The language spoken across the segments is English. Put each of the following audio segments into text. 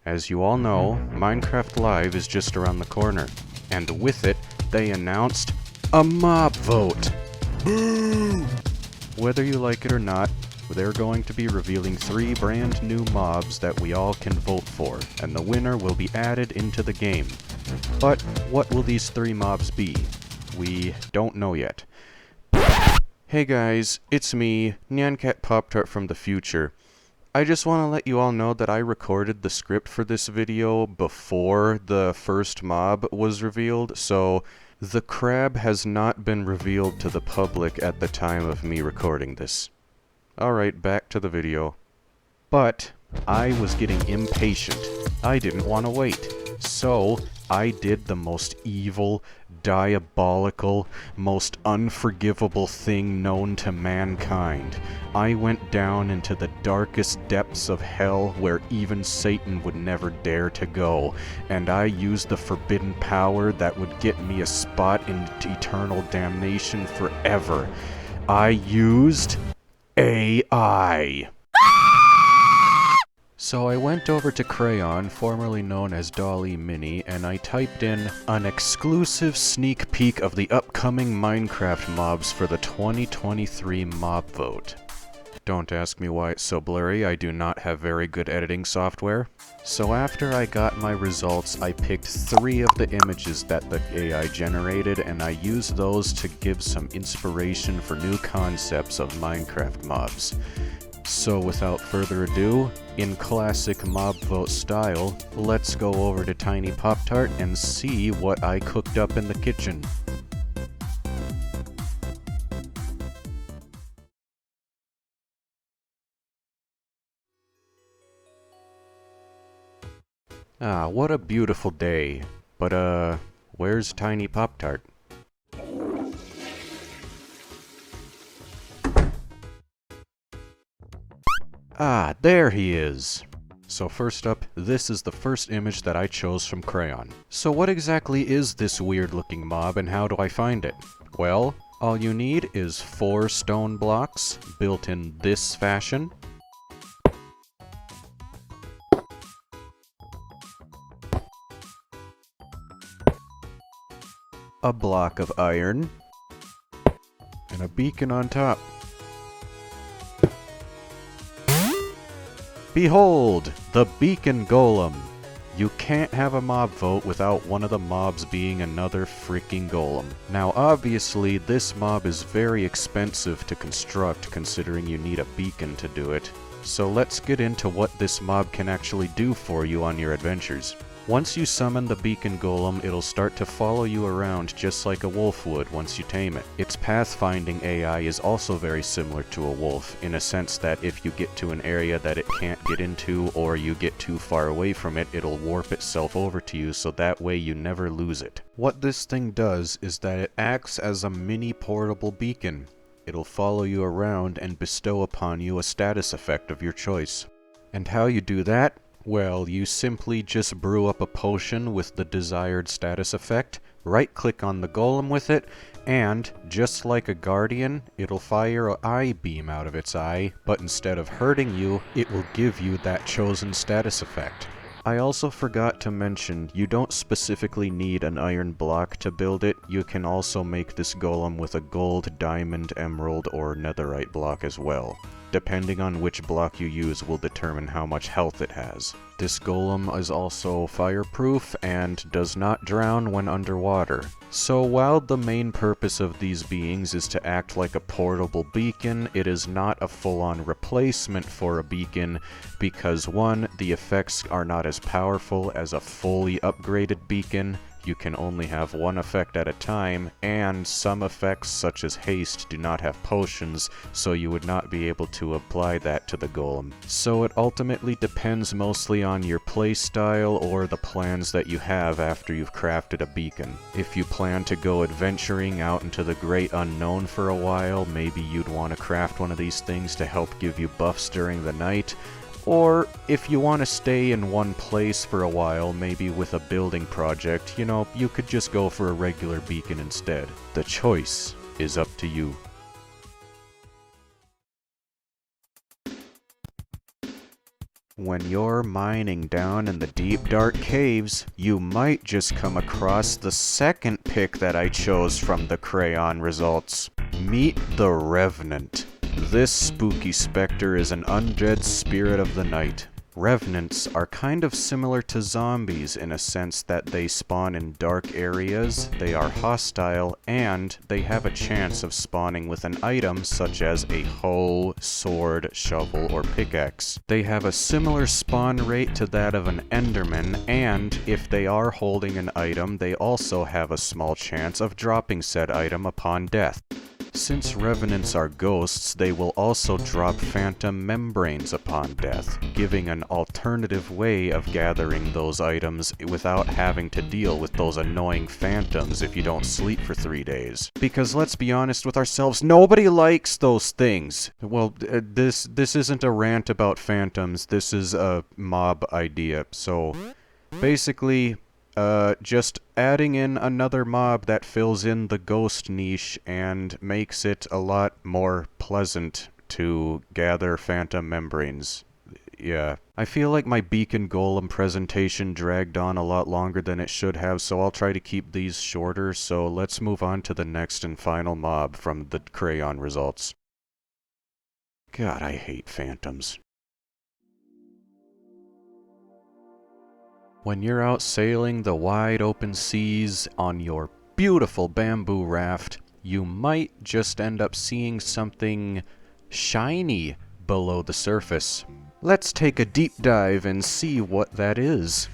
As you all know, Minecraft Live is just around the corner, and with it, they announced a mob vote! Boo! Whether you like it or not, they're going to be revealing 3 brand new mobs that we all can vote for, and the winner will be added into the game. But what will these 3 mobs be? We don't know yet. Hey guys, it's me, Nyancat Pop-Tart from the future. I just want to let you all know that I recorded the script for this video before the first mob was revealed, so the crab has not been revealed to the public at the time of me recording this. Alright, back to the video. But I was getting impatient. I didn't want to wait. So I did the most evil, diabolical, most unforgivable thing known to mankind. I went down into the darkest depths of hell where even Satan would never dare to go, and I used the forbidden power that would get me a spot in eternal damnation forever. I used AI. So I went over to Crayon, formerly known as Dolly Mini, and I typed in an exclusive sneak peek of the upcoming Minecraft mobs for the 2023 mob vote. Don't ask me why it's so blurry, I do not have very good editing software. So after I got my results, I picked 3 of the images that the AI generated, and I used those to give some inspiration for new concepts of Minecraft mobs. So without further ado, in classic mob vote style, let's go over to Tiny Pop-Tart and see what I cooked up in the kitchen. Ah, what a beautiful day. But where's Tiny Pop-Tart? Ah, there he is! So first up, this is the first image that I chose from Crayon. So what exactly is this weird looking mob and how do I find it? Well, all you need is 4 stone blocks, built in this fashion. A block of iron. And a beacon on top. Behold! The Beacon Golem! You can't have a mob vote without one of the mobs being another freaking golem. Now obviously this mob is very expensive to construct considering you need a beacon to do it. So let's get into what this mob can actually do for you on your adventures. Once you summon the Beacon Golem, it'll start to follow you around just like a wolf would once you tame it. Its pathfinding AI is also very similar to a wolf, in a sense that if you get to an area that it can't get into or you get too far away from it, it'll warp itself over to you so that way you never lose it. What this thing does is that it acts as a mini portable beacon. It'll follow you around and bestow upon you a status effect of your choice. And how you do that? Well, you simply just brew up a potion with the desired status effect, right-click on the golem with it, and, just like a guardian, it'll fire an eye beam out of its eye, but instead of hurting you, it will give you that chosen status effect. I also forgot to mention, you don't specifically need an iron block to build it, you can also make this golem with a gold, diamond, emerald, or netherite block as well. Depending on which block you use will determine how much health it has. This golem is also fireproof and does not drown when underwater. So while the main purpose of these beings is to act like a portable beacon, it is not a full-on replacement for a beacon because 1, the effects are not as powerful as a fully upgraded beacon, you can only have one effect at a time, and some effects such as haste do not have potions, so you would not be able to apply that to the golem. So it ultimately depends mostly on your playstyle or the plans that you have after you've crafted a beacon. If you plan to go adventuring out into the great unknown for a while, maybe you'd want to craft one of these things to help give you buffs during the night. Or, if you want to stay in one place for a while, maybe with a building project, you could just go for a regular beacon instead. The choice is up to you. when you're mining down in the deep dark caves, you might just come across the second pick that I chose from the crayon results. Meet the Revenant. This spooky specter is an undead spirit of the night. Revenants are kind of similar to zombies in a sense that they spawn in dark areas, they are hostile, and they have a chance of spawning with an item such as a hoe, sword, shovel, or pickaxe. They have a similar spawn rate to that of an Enderman, and if they are holding an item, they also have a small chance of dropping said item upon death. Since Revenants are ghosts, they will also drop phantom membranes upon death, giving an alternative way of gathering those items without having to deal with those annoying phantoms if you don't sleep for 3 days. Because let's be honest with ourselves, nobody likes those things. Well, this isn't a rant about phantoms, this is a mob idea, so basically, just adding in another mob that fills in the ghost niche and makes it a lot more pleasant to gather phantom membranes. Yeah. I feel like my Beacon Golem presentation dragged on a lot longer than it should have, so I'll try to keep these shorter, so let's move on to the next and final mob from the crayon results. God, I hate phantoms. When you're out sailing the wide open seas on your beautiful bamboo raft, you might just end up seeing something shiny below the surface. Let's take a deep dive and see what that is.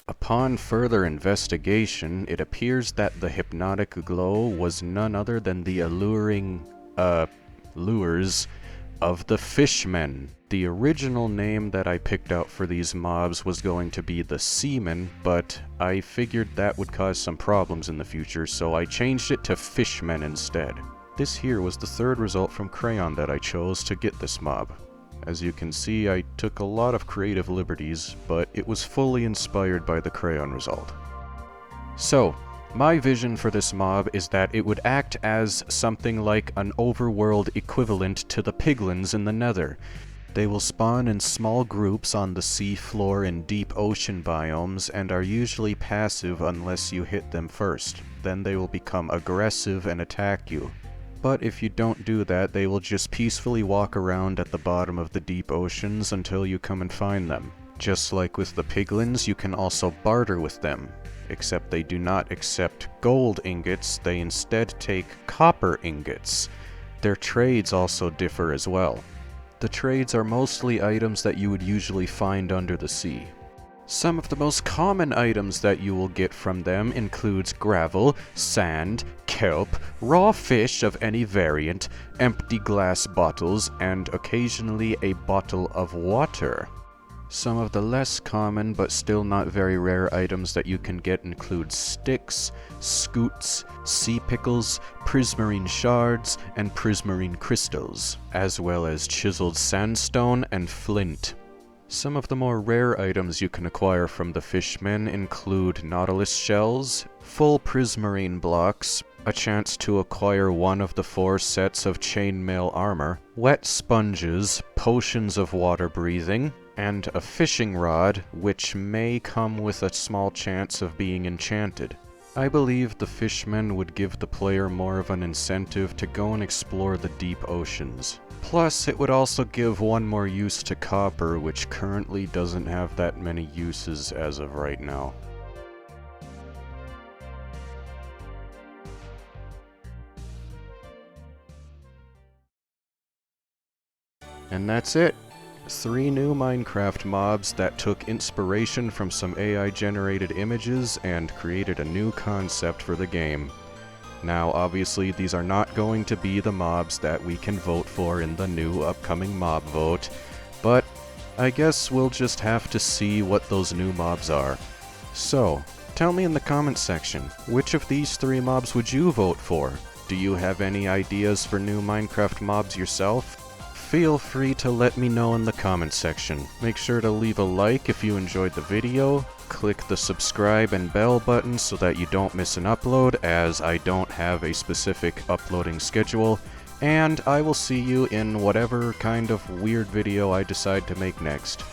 Upon further investigation, it appears that the hypnotic glow was none other than the alluring, lures of the Fishmen. The original name that I picked out for these mobs was going to be the Seamen, but I figured that would cause some problems in the future, so I changed it to Fishmen instead. This here was the third result from Crayon that I chose to get this mob. As you can see, I took a lot of creative liberties, but it was fully inspired by the crayon result. So, my vision for this mob is that it would act as something like an overworld equivalent to the piglins in the Nether. They will spawn in small groups on the sea floor in deep ocean biomes and are usually passive unless you hit them first. Then they will become aggressive and attack you. But if you don't do that, they will just peacefully walk around at the bottom of the deep oceans until you come and find them. Just like with the piglins, you can also barter with them. Except they do not accept gold ingots, they instead take copper ingots. Their trades also differ as well. The trades are mostly items that you would usually find under the sea. Some of the most common items that you will get from them includes gravel, sand, kelp, raw fish of any variant, empty glass bottles, and occasionally a bottle of water. Some of the less common but still not very rare items that you can get include sticks, scoots, sea pickles, prismarine shards, and prismarine crystals, as well as chiseled sandstone and flint. Some of the more rare items you can acquire from the Fishmen include nautilus shells, full prismarine blocks, a chance to acquire one of the 4 sets of chainmail armor, wet sponges, potions of water breathing, and a fishing rod, which may come with a small chance of being enchanted. I believe the Fishmen would give the player more of an incentive to go and explore the deep oceans. Plus, it would also give one more use to copper, which currently doesn't have that many uses as of right now. And that's it. 3 new Minecraft mobs that took inspiration from some AI-generated images and created a new concept for the game. Now, obviously, these are not going to be the mobs that we can vote for in the new upcoming mob vote, but I guess we'll just have to see what those new mobs are. So, tell me in the comments section, which of these 3 mobs would you vote for? Do you have any ideas for new Minecraft mobs yourself? feel free to let me know in the comment section. Make sure to leave a like if you enjoyed the video, click the subscribe and bell button so that you don't miss an upload, as I don't have a specific uploading schedule, and I will see you in whatever kind of weird video I decide to make next.